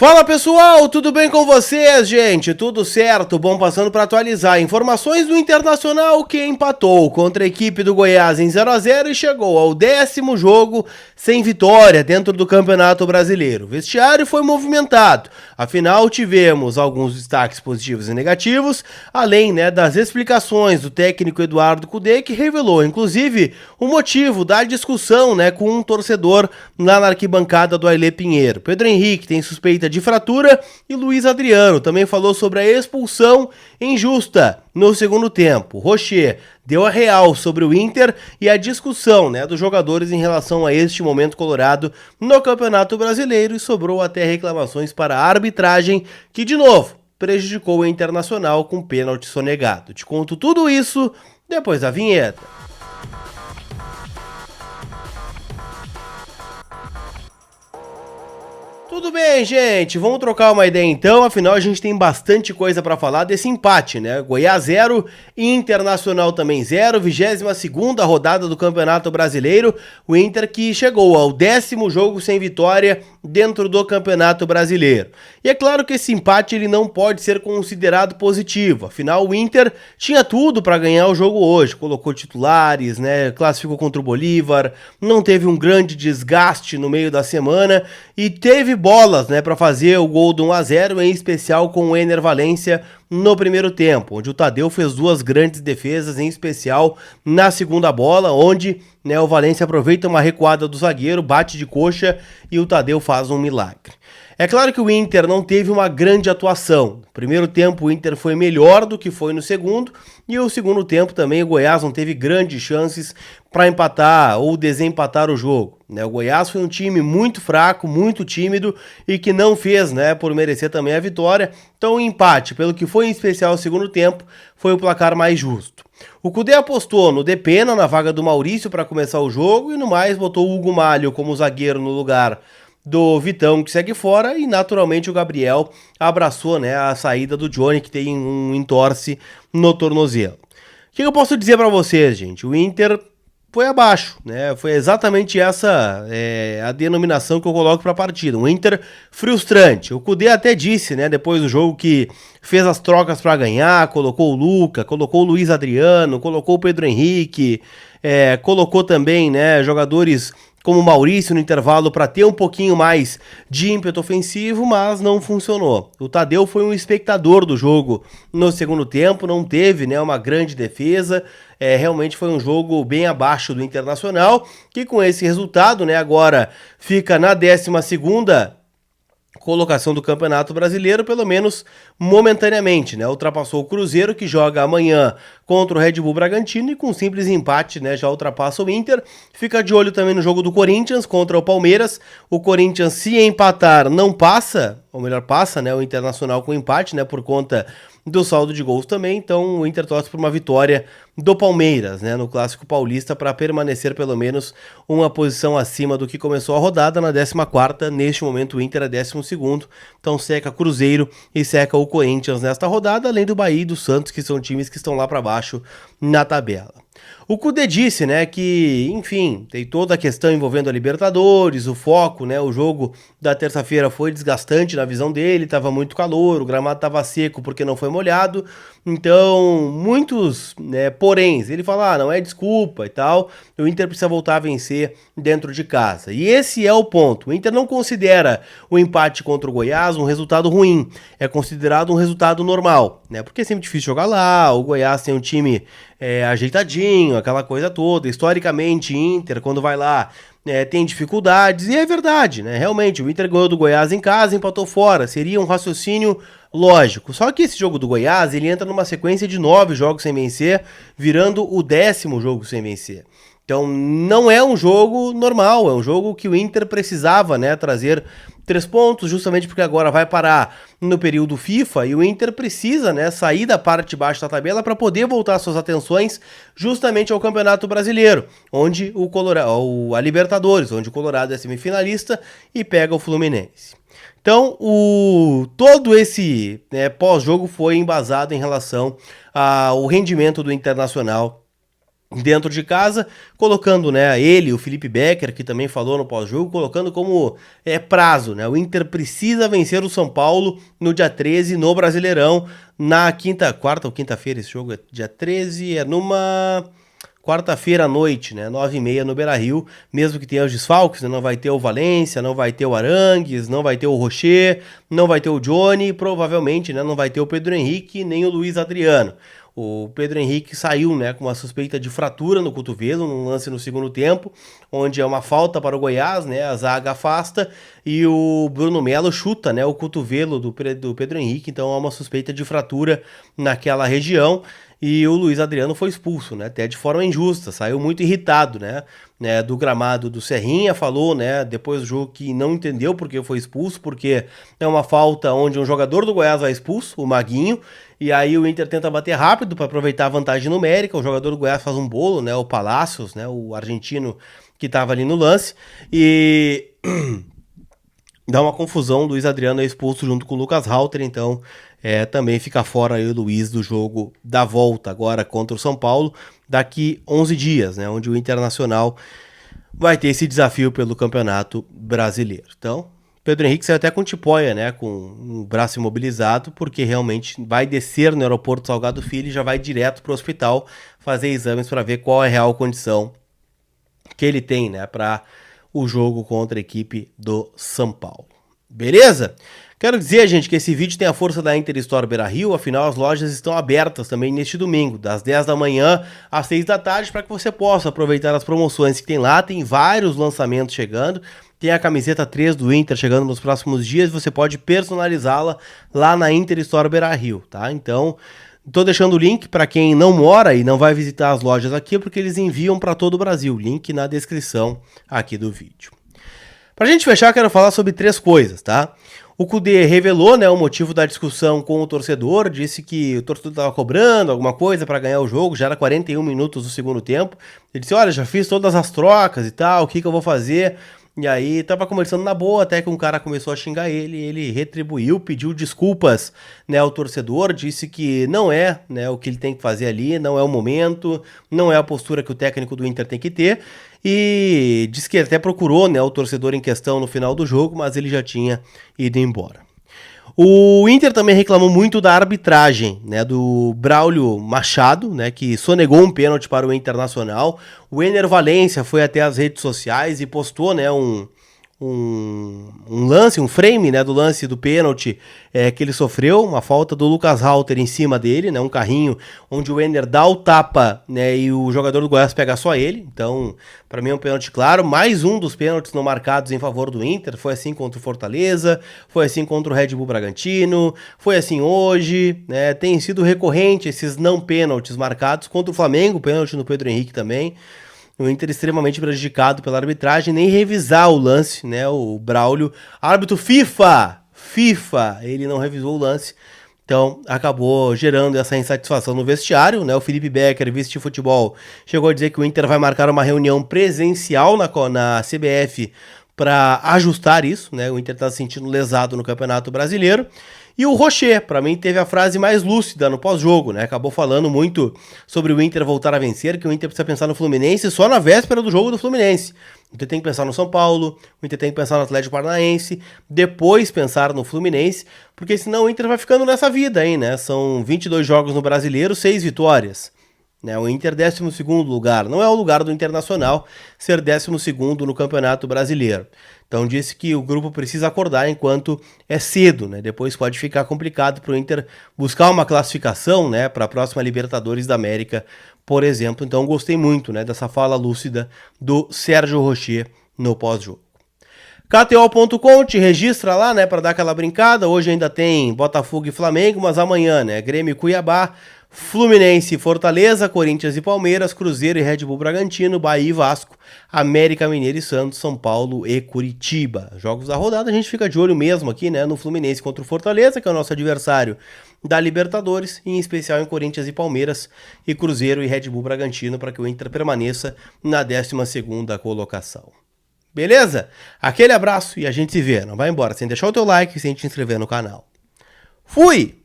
Fala pessoal, tudo bem com vocês, gente? Tudo certo? Bom, passando para atualizar informações do Internacional que empatou contra a equipe do Goiás em 0-0 e chegou ao 10º jogo sem vitória dentro do Campeonato Brasileiro. O vestiário foi movimentado, afinal tivemos alguns destaques positivos e negativos, além das explicações do técnico Eduardo Cudê, que revelou inclusive o motivo da discussão com um torcedor lá na arquibancada do Ailê Pinheiro. Pedro Henrique tem suspeita de fratura e Luiz Adriano também falou sobre a expulsão injusta no segundo tempo. Rocher deu a real sobre o Inter e a discussão dos jogadores em relação a este momento colorado no Campeonato Brasileiro, e sobrou até reclamações para a arbitragem, que de novo prejudicou o Internacional com pênalti sonegado. Te conto tudo isso depois da vinheta. Tudo bem, gente, vamos trocar uma ideia então, afinal a gente tem bastante coisa para falar desse empate, Goiás 0, Internacional também 0, 22ª rodada do Campeonato Brasileiro, o Inter que chegou ao 10º jogo sem vitória dentro do Campeonato Brasileiro. E é claro que esse empate ele não pode ser considerado positivo, afinal o Inter tinha tudo para ganhar o jogo hoje, colocou titulares, classificou contra o Bolívar, não teve um grande desgaste no meio da semana e teve bolas para fazer o gol do 1-0, em especial com o Ener Valencia no primeiro tempo, onde o Tadeu fez duas grandes defesas, em especial na segunda bola, onde o Valencia aproveita uma recuada do zagueiro, bate de coxa e o Tadeu faz um milagre. É claro que o Inter não teve uma grande atuação. No primeiro tempo o Inter foi melhor do que foi no segundo, e o segundo tempo também o Goiás não teve grandes chances para empatar ou desempatar o jogo. O Goiás foi um time muito fraco, muito tímido e que não fez por merecer também a vitória. Então o empate, pelo que foi em especial o segundo tempo, foi o placar mais justo. O Cudê apostou no Depena na vaga do Maurício para começar o jogo e no mais botou o Hugo Malho como zagueiro no lugar do Vitão, que segue fora, e naturalmente o Gabriel abraçou a saída do Johnny, que tem um entorse no tornozelo. O que eu posso dizer para vocês, gente? O Inter foi abaixo, foi exatamente essa a denominação que eu coloco para a partida. Um Inter frustrante. O Cudê até disse, depois do jogo, que fez as trocas para ganhar, colocou o Luca, colocou o Luiz Adriano, colocou o Pedro Henrique, colocou também jogadores como o Maurício no intervalo para ter um pouquinho mais de ímpeto ofensivo, mas não funcionou. O Tadeu foi um espectador do jogo no segundo tempo, não teve uma grande defesa, realmente foi um jogo bem abaixo do Internacional, que com esse resultado agora fica na 12ª colocação do Campeonato Brasileiro, pelo menos momentaneamente, ultrapassou o Cruzeiro, que joga amanhã contra o Red Bull Bragantino, e com um simples empate, já ultrapassa o Inter. Fica de olho também no jogo do Corinthians contra o Palmeiras. O Corinthians, se empatar, não passa, ou melhor, passa, o Internacional com empate, por conta do saldo de gols também. Então o Inter torce por uma vitória do Palmeiras, no Clássico Paulista, para permanecer pelo menos uma posição acima do que começou a rodada na 14ª. Neste momento o Inter é 12º, então seca Cruzeiro e seca o Corinthians nesta rodada, além do Bahia e do Santos, que são times que estão lá para baixo na tabela. O Cudê disse, que, enfim, tem toda a questão envolvendo a Libertadores, o foco, o jogo da terça-feira foi desgastante na visão dele, estava muito calor, o gramado estava seco porque não foi molhado, então, muitos, poréns, ele fala, não é desculpa e tal, o Inter precisa voltar a vencer dentro de casa. E esse é o ponto, o Inter não considera o empate contra o Goiás um resultado ruim, é considerado um resultado normal, porque é sempre difícil jogar lá, o Goiás tem um time ajeitadinho, aquela coisa toda, historicamente Inter, quando vai lá, tem dificuldades, e é verdade, realmente, o Inter ganhou do Goiás em casa, empatou fora, seria um raciocínio lógico. Só que esse jogo do Goiás, ele entra numa sequência de 9 jogos sem vencer, virando o 10º jogo sem vencer. Então não é um jogo normal, é um jogo que o Inter precisava trazer 3 pontos, justamente porque agora vai parar no período FIFA e o Inter precisa sair da parte de baixo da tabela para poder voltar suas atenções justamente ao Campeonato Brasileiro, onde a Libertadores, onde o Colorado é semifinalista e pega o Fluminense. Então, todo esse pós-jogo foi embasado em relação ao rendimento do Internacional dentro de casa, colocando, né, ele, o Felipe Becker, que também falou no pós-jogo, colocando como prazo, né, o Inter precisa vencer o São Paulo no dia 13 no Brasileirão, na quarta ou quinta-feira, esse jogo é dia 13, é numa quarta-feira à noite, né, 9h30 no Beira-Rio, mesmo que tenha os desfalques, né, não vai ter o Valência, não vai ter o Arangues, não vai ter o Rocher, não vai ter o Johnny, provavelmente, né, não vai ter o Pedro Henrique, nem o Luiz Adriano. O Pedro Henrique saiu, né, com uma suspeita de fratura no cotovelo, num lance no segundo tempo, onde é uma falta para o Goiás, né, a zaga afasta, e o Bruno Melo chuta, né, o cotovelo do Pedro Henrique, então há uma suspeita de fratura naquela região, e o Luiz Adriano foi expulso, né, até de forma injusta, saiu muito irritado, né, do gramado do Serrinha, falou, né, depois do jogo que não entendeu porque foi expulso, porque é uma falta onde um jogador do Goiás vai expulso, o Maguinho, e aí o Inter tenta bater rápido para aproveitar a vantagem numérica, o jogador do Goiás faz um bolo, né, o Palacios, né, o argentino que estava ali no lance, e dá uma confusão, o Luiz Adriano é expulso junto com o Lucas Halter, então também fica fora aí o Luiz do jogo da volta agora contra o São Paulo, daqui 11 dias, né, onde o Internacional vai ter esse desafio pelo Campeonato Brasileiro. Então, Pedro Henrique saiu até com tipoia, né, com o braço imobilizado, porque realmente vai descer no aeroporto Salgado Filho e já vai direto para o hospital fazer exames para ver qual é a real condição que ele tem, né, para o jogo contra a equipe do São Paulo. Beleza? Quero dizer, gente, que esse vídeo tem a força da Inter Store Beira-Rio, afinal as lojas estão abertas também neste domingo, das 10 da manhã às 6 da tarde, para que você possa aproveitar as promoções que tem lá, tem vários lançamentos chegando, tem a camiseta 3 do Inter chegando nos próximos dias, você pode personalizá-la lá na Inter Store Beira-Rio, tá? Então, tô deixando o link para quem não mora e não vai visitar as lojas aqui, porque eles enviam para todo o Brasil, link na descrição aqui do vídeo. Pra gente fechar, quero falar sobre 3 coisas, tá? O Kudê revelou, né, o motivo da discussão com o torcedor, disse que o torcedor estava cobrando alguma coisa para ganhar o jogo, já era 41 minutos do segundo tempo. Ele disse, olha, já fiz todas as trocas e tal, o que eu vou fazer? E aí tava conversando na boa, até que um cara começou a xingar ele retribuiu, pediu desculpas, né, ao torcedor, disse que não é, né, o que ele tem que fazer ali, não é o momento, não é a postura que o técnico do Inter tem que ter, e disse que até procurou, né, o torcedor em questão no final do jogo, mas ele já tinha ido embora. O Inter também reclamou muito da arbitragem, né, do Braulio Machado, né, que sonegou um pênalti para o Internacional. O Ener Valencia foi até as redes sociais e postou, né, um lance, um frame, né, do lance do pênalti que ele sofreu, uma falta do Lucas Halter em cima dele, né, um carrinho onde o Ener dá o tapa, né, e o jogador do Goiás pega só ele. Então, para mim é um pênalti claro, mais um dos pênaltis não marcados em favor do Inter, foi assim contra o Fortaleza, foi assim contra o Red Bull Bragantino, foi assim hoje, né, tem sido recorrente esses não pênaltis marcados contra o Flamengo, pênalti no Pedro Henrique também. O Inter extremamente prejudicado pela arbitragem, nem revisar o lance, né, o Braulio, árbitro FIFA, ele não revisou o lance, então acabou gerando essa insatisfação no vestiário, né, o Felipe Becker, vice de futebol, chegou a dizer que o Inter vai marcar uma reunião presencial na CBF para ajustar isso, né, o Inter está se sentindo lesado no Campeonato Brasileiro. E o Rocher, para mim, teve a frase mais lúcida no pós-jogo, né? Acabou falando muito sobre o Inter voltar a vencer, que o Inter precisa pensar no Fluminense só na véspera do jogo do Fluminense. O Inter tem que pensar no São Paulo, o Inter tem que pensar no Atlético Paranaense, depois pensar no Fluminense, porque senão o Inter vai ficando nessa vida aí, né? São 22 jogos no Brasileiro, 6 vitórias. Né, o Inter 12º lugar, não é o lugar do Internacional ser 12º no Campeonato Brasileiro. Então disse que o grupo precisa acordar enquanto é cedo, né? Depois pode ficar complicado para o Inter buscar uma classificação, né, para a próxima Libertadores da América, por exemplo. Então gostei muito, né, dessa fala lúcida do Sérgio Rocher no pós-jogo. KTO.com, te registra lá, né, para dar aquela brincada. Hoje ainda tem Botafogo e Flamengo, mas amanhã, né, Grêmio e Cuiabá, Fluminense e Fortaleza, Corinthians e Palmeiras, Cruzeiro e Red Bull Bragantino, Bahia e Vasco, América Mineiro e Santos, São Paulo e Curitiba. Jogos da rodada, a gente fica de olho mesmo aqui, né, no Fluminense contra o Fortaleza, que é o nosso adversário da Libertadores, e em especial em Corinthians e Palmeiras, e Cruzeiro e Red Bull Bragantino, para que o Inter permaneça na 12ª colocação. Beleza? Aquele abraço e a gente se vê. Não vai embora sem deixar o teu like e sem te inscrever no canal. Fui!